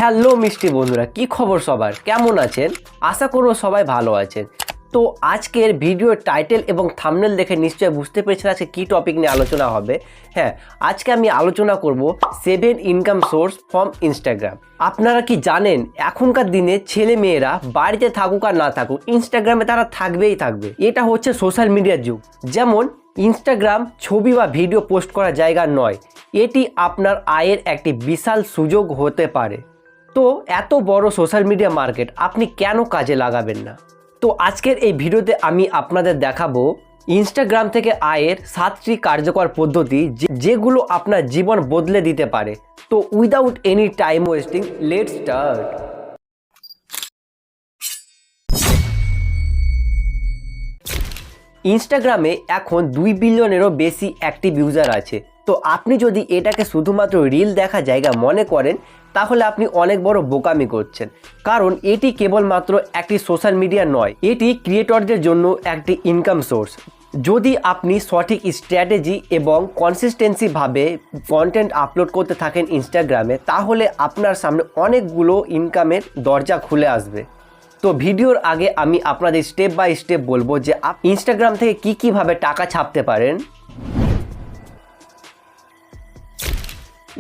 Hello মিষ্টি বন্ধুরা, কি খবর সবার? কেমন আছেন? আশা করব সবাই ভালো আছেন। তো আজকের ভিডিওর টাইটেল এবং থাম্বনেল দেখে নিশ্চয়ই বুঝতে পেরেছেন আজকে কী টপিক নিয়ে আলোচনা হবে। হ্যাঁ, আজকে আমি আলোচনা করব 7 ইনকাম সোর্স ফ্রম ইনস্টাগ্রাম। আপনারা কি জানেন এখনকার দিনে ছেলে মেয়েরা বাড়িতে থাকুক আর না থাকুক, ইনস্টাগ্রামে তারা থাকবেই থাকবে। এটা হচ্ছে সোশ্যাল মিডিয়ার যুগ। যেমন ইনস্টাগ্রাম ছবি বা ভিডিও পোস্ট করার জায়গা নয়, এটি আপনার আয়ের একটি বিশাল সুযোগ হতে পারে। তো এত বড় সোশ্যাল মিডিয়া মার্কেট আপনি কেন কাজে লাগাবেন না? তো আজকের এই ভিডিওতে আমি আপনাদের দেখাবো ইনস্টাগ্রাম থেকে আয়ের 7টি কার্যকর পদ্ধতি যেগুলো আপনার জীবন বদলে দিতে পারে। তো without any time wasting, let's start. ইনস্টাগ্রামে এখন 2 বিলিয়নেরও বেশি অ্যাক্টিভ ইউজার আছে। তো আপনি যদি এটাকে শুধুমাত্র রিল দেখা জায়গা মনে করেন তাহলে আপনি অনেক বড় বোকামি করছেন, কারণ এটি কেবলমাত্র একটি সোশ্যাল মিডিয়া নয়, এটি ক্রিয়েটরদের জন্য একটি ইনকাম সোর্স। যদি আপনি সঠিক স্ট্র্যাটেজি এবং কনসিস্টেন্সিভাবে কন্টেন্ট আপলোড করতে থাকেন ইনস্টাগ্রামে, তাহলে আপনার সামনে অনেকগুলো ইনকামের দরজা খুলে আসবে। তো ভিডিওর আগে আমি আপনাদের স্টেপ বাই স্টেপ বলবো যে ইনস্টাগ্রাম থেকে কীভাবে টাকা ছাপতে পারেন।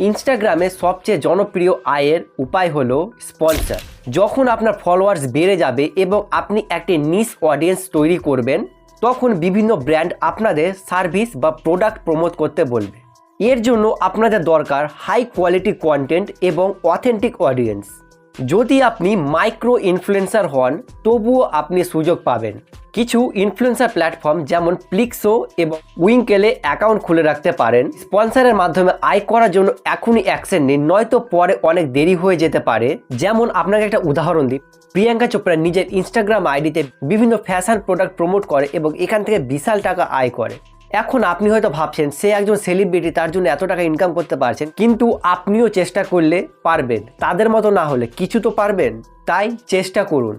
ইনস্টাগ্রামে সবচেয়ে জনপ্রিয় আয়ের উপায় হলো স্পন্সর। যখন আপনার ফলোয়ার্স বেড়ে যাবে এবং আপনি একটি নিশ অডিয়েন্স তৈরি করবেন, তখন বিভিন্ন ব্র্যান্ড আপনাদের সার্ভিস বা প্রোডাক্ট প্রমোট করতে বলবে। এর জন্য আপনাদের দরকার হাই কোয়ালিটি কন্টেন্ট এবং অথেন্টিক অডিয়েন্স। যদি আপনি মাইক্রো ইনফ্লুয়েন্সার হন তবুও আপনি সুযোগ পাবেন। কিছু ইনফ্লুয়েন্সার প্ল্যাটফর্ম যেমন প্লিক্সো এবং উইঙ্কেলে অ্যাকাউন্ট খুলে রাখতে পারেন। স্পন্সরের মাধ্যমে আয় করার জন্য এখনই অ্যাকশন নিন, নয়তো পরে অনেক দেরি হয়ে যেতে পারে। যেমন আপনাকে একটা উদাহরণ দিই, প্রিয়াঙ্কা চোপড়া নিজের ইনস্টাগ্রাম আইডিতে বিভিন্ন ফ্যাশন প্রোডাক্ট প্রমোট করে এবং এখান থেকে বিশাল টাকা আয় করে। এখন আপনি হয়তো ভাবছেন সে একজন সেলিব্রিটি, তার জন্য এত টাকা ইনকাম করতে পারছেন, কিন্তু আপনিও চেষ্টা করলে পারবেন। তাদের মতো না হলে কিছু তো পারবেন, তাই চেষ্টা করুন।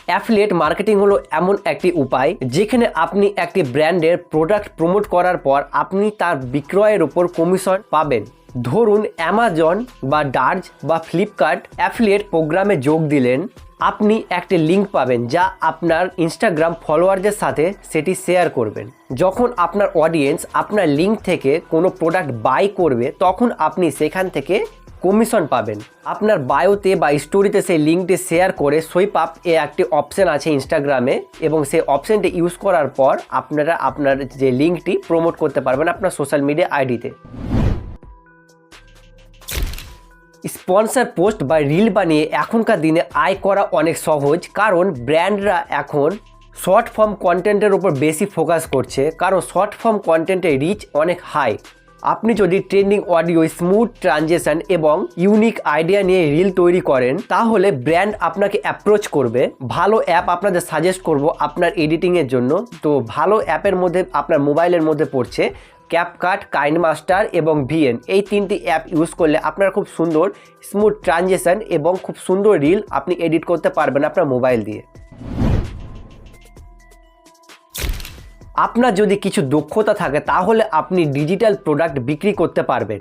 অ্যাফিলিয়েট মার্কেটিং হলো এমন একটি উপায় যেখানে আপনি একটি ব্র্যান্ডের প্রোডাক্ট প্রমোট করার পর আপনি তার বিক্রয়ের উপর কমিশন পাবেন। ধরুন অ্যামাজন বা ডার্জ বা ফ্লিপকার্ট অ্যাফিলিয়েট প্রোগ্রামে যোগ দিলেন, আপনি একটি লিঙ্ক পাবেন যা আপনার ইনস্টাগ্রাম ফলোয়ারদের সাথে সেটি শেয়ার করবেন। যখন আপনার অডিয়েন্স আপনার লিঙ্ক থেকে কোনো প্রোডাক্ট বাই করবে, তখন আপনি সেখান থেকে কমিশন পাবেন। আপনার বায়োতে বা স্টোরিতে সেই লিঙ্কটি শেয়ার করে সুইপ আপ একটি অপশান আছে ইনস্টাগ্রামে, এবং সেই অপশানটি ইউজ করার পর আপনারা আপনার যে লিঙ্কটি প্রমোট করতে পারবেন আপনার সোশ্যাল মিডিয়া আইডিতে। স্পন্সর পোস্ট বা রিল বানিয়ে এখনকার দিনে আয় করা অনেক সহজ, কারণ ব্র্যান্ডরা এখন শর্ট ফর্ম কন্টেন্টের উপর বেশি ফোকাস করছে, কারণ শর্ট ফর্ম কন্টেন্টের রিচ অনেক হাই। আপনি যদি ট্রেন্ডিং অডিও, স্মুথ ট্রানজেকশন এবং ইউনিক আইডিয়া নিয়ে রিল তৈরি করেন, তাহলে ব্র্যান্ড আপনাকে অ্যাপ্রোচ করবে। ভালো অ্যাপ আপনাদের সাজেস্ট করব আপনার এডিটিংয়ের জন্য। তো ভালো অ্যাপের মধ্যে আপনার মোবাইলের মধ্যে পড়ছে ক্যাপকাট, কাইনমাস্টার এবং ভিএন। এই 3টি অ্যাপ ইউজ করলে আপনার খুব সুন্দর স্মুথ ট্রানজেকশন এবং খুব সুন্দর রিল আপনি এডিট করতে পারবেন আপনার মোবাইল দিয়ে। আপনার যদি কিছু দক্ষতা থাকে তাহলে আপনি ডিজিটাল প্রোডাক্ট বিক্রি করতে পারবেন।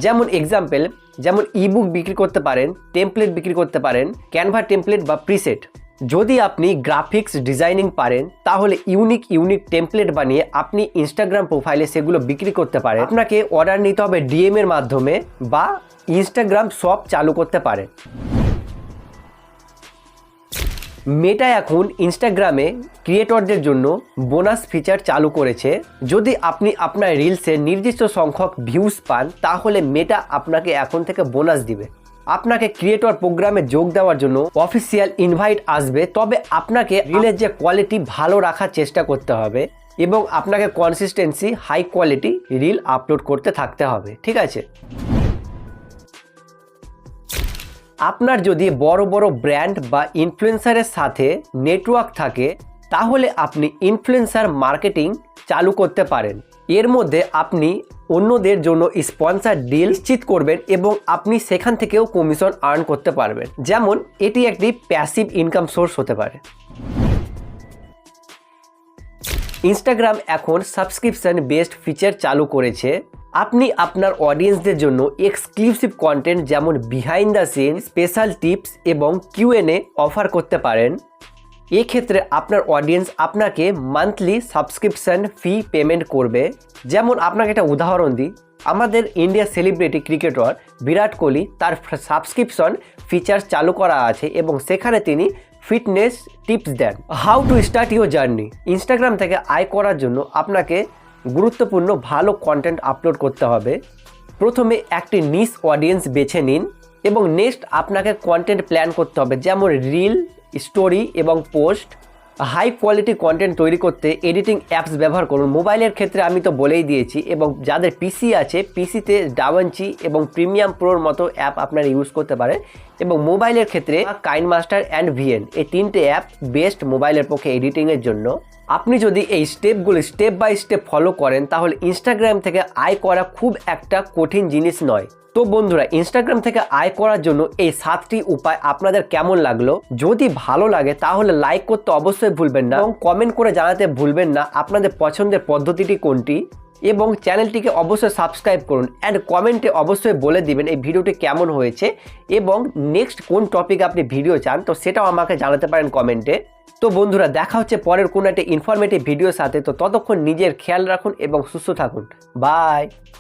যেমন এক্সাম্পল, যেমন ইবুক বিক্রি করতে পারেন, টেমপ্লেট বিক্রি করতে পারেন, ক্যানভা টেমপ্লেট বা প্রিসেট। যদি আপনি গ্রাফিক্স ডিজাইনিং পারেন তাহলে ইউনিক টেমপ্লেট বানিয়ে আপনি ইনস্টাগ্রাম প্রোফাইলে সেগুলো বিক্রি করতে পারেন। আপনাকে অর্ডার নিতে হবে ডিএম এর মাধ্যমে বা ইনস্টাগ্রাম শপ চালু করতে পারেন। মেটা এখন ইনস্টাগ্রামে ক্রিয়েটরদের জন্য বোনাস ফিচার চালু করেছে। যদি আপনি আপনার রিলসে নির্দিষ্ট সংখ্যক ভিউজ পান তাহলে মেটা আপনাকে এখন থেকে বোনাস দিবে। আপনাকে ক্রিয়েটর প্রোগ্রামে যোগ দেওয়ার জন্য অফিসিয়াল ইনভাইট আসবে, তবে আপনাকে রিলের যে কোয়ালিটি ভালো রাখার চেষ্টা করতে হবে এবং আপনাকে consistency high quality reel upload করতে থাকতে হবে, ঠিক আছে? আপনার যদি বড় বড় ব্র্যান্ড বা ইনফ্লুয়েন্সারের সাথে নেটওয়ার্ক থাকে তাহলে আপনি ইনফ্লুয়েন্সার মার্কেটিং চালু করতে পারেন। এর মধ্যে আপনি অন্যদের জন্য স্পন্সর ডিল নিশ্চিত করবেন এবং আপনি সেখান থেকেও কমিশন আর্ন করতে পারবেন। যেমন এটি একটি প্যাসিভ ইনকাম সোর্স হতে পারে। ইনস্টাগ্রাম এখন সাবস্ক্রিপশন বেসড ফিচার চালু করেছে। আপনি আপনার অডিয়েন্সদের জন্য এক্সক্লুসিভ কন্টেন্ট যেমন behind the scene, special tips এবং কিউএনএ অফার করতে পারেন। এক্ষেত্রে আপনার অডিয়েন্স আপনাকে মান্থলি সাবস্ক্রিপশন ফি পেমেন্ট করবে। যেমন আপনাকে একটা উদাহরণ দিই, আমাদের ইন্ডিয়ার সেলিব্রিটি ক্রিকেটার বিরাট কোহলি তার সাবস্ক্রিপশন ফিচার চালু করা আছে এবং সেখানে তিনি ফিটনেস টিপস দেন। How to start your journey. Instagram থেকে আয় করার জন্য আপনাকে গুরুত্বপূর্ণ ভালো কন্টেন্ট আপলোড করতে হবে। প্রথমে একটি নিশ অডিয়েন্স বেছে নিন এবং নেক্সট আপনাকে কন্টেন্ট প্ল্যান করতে হবে, যেমন রিল, স্টোরি এবং পোস্ট। হাই কোয়ালিটি কন্টেন্ট তৈরি করতে এডিটিং অ্যাপস ব্যবহার করুন। মোবাইলের ক্ষেত্রে আমি তো বলেই দিয়েছি, এবং যাদের পিসি আছে পিসিতে ডাভিঞ্চি এবং প্রিমিয়াম প্রোর মতো অ্যাপ আপনারা ইউজ করতে পারেন। এবং মোবাইলের ক্ষেত্রে কাইনমাস্টার অ্যান্ড ভিএন, এই তিনটে অ্যাপ বেস্ট মোবাইলের পক্ষে এডিটিংয়ের জন্য। আপনি যদি এই স্টেপগুলো স্টেপ বাই স্টেপ ফলো করেন তাহলে ইনস্টাগ্রাম থেকে আয় করা খুব একটা কঠিন জিনিস নয়। তো বন্ধুরা, ইনস্টাগ্রাম থেকে আয় করার জন্য এই 7টি উপায় আপনাদের কেমন লাগলো? যদি ভালো লাগে তাহলে লাইক করতে অবশ্যই ভুলবেন না এবং কমেন্ট করে জানাতে ভুলবেন না আপনাদের পছন্দের পদ্ধতিটি কোনটি, এবং চ্যানেলটিকে অবশ্যই সাবস্ক্রাইব করুন অ্যান্ড কমেন্টে অবশ্যই বলে দিবেন এই ভিডিওটি কেমন হয়েছে এবং নেক্সট কোন টপিক আপনি ভিডিও চান, তো সেটাও আমাকে জানাতে পারেন কমেন্টে। তো বন্ধুরা, দেখা হচ্ছে পরের কোনো একটা ইনফরমেটিভ ভিডিওর সাথে। তো ততক্ষণ নিজের খেয়াল রাখুন এবং সুস্থ থাকুন। বাই।